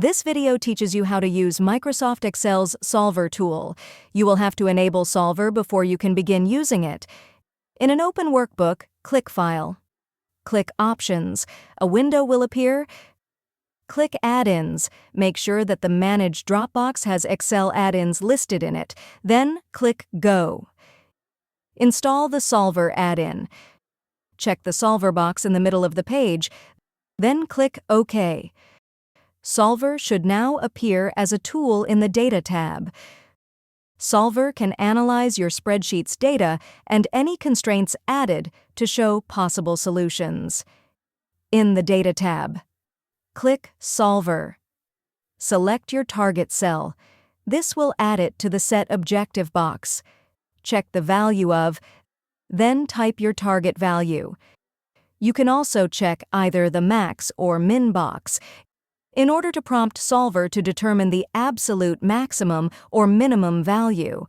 This video teaches you how to use Microsoft Excel's Solver tool. You will have to enable Solver before you can begin using it. In an open workbook, click File. Click Options. A window will appear. Click Add-ins. Make sure that the Manage Dropbox has Excel add-ins listed in it. Then click Go. Install the Solver add-in. Check the Solver box in the middle of the page, then click OK. Solver should now appear as a tool in the Data tab. Solver can analyze your spreadsheet's data and any constraints added to show possible solutions. In the Data tab, click Solver. Select your target cell. This will add it to the Set Objective box. Check the value of, then type your target value. You can also check either the max or min box in order to prompt Solver to determine the absolute maximum or minimum value.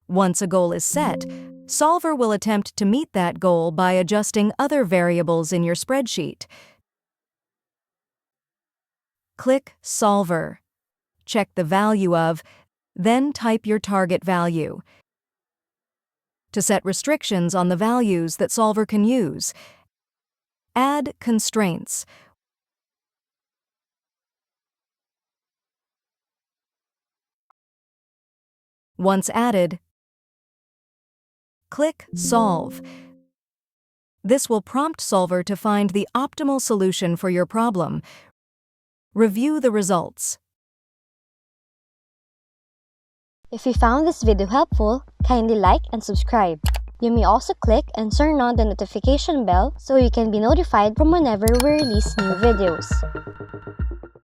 Once a goal is set, Solver will attempt to meet that goal by adjusting other variables in your spreadsheet. Click Solver. Check the value of, then type your target value. To set restrictions on the values that Solver can use, add constraints. Once added, click Solve. This will prompt Solver to find the optimal solution for your problem. Review the results. If you found this video helpful, kindly like and subscribe. You may also click and turn on the notification bell so you can be notified from whenever we release new videos.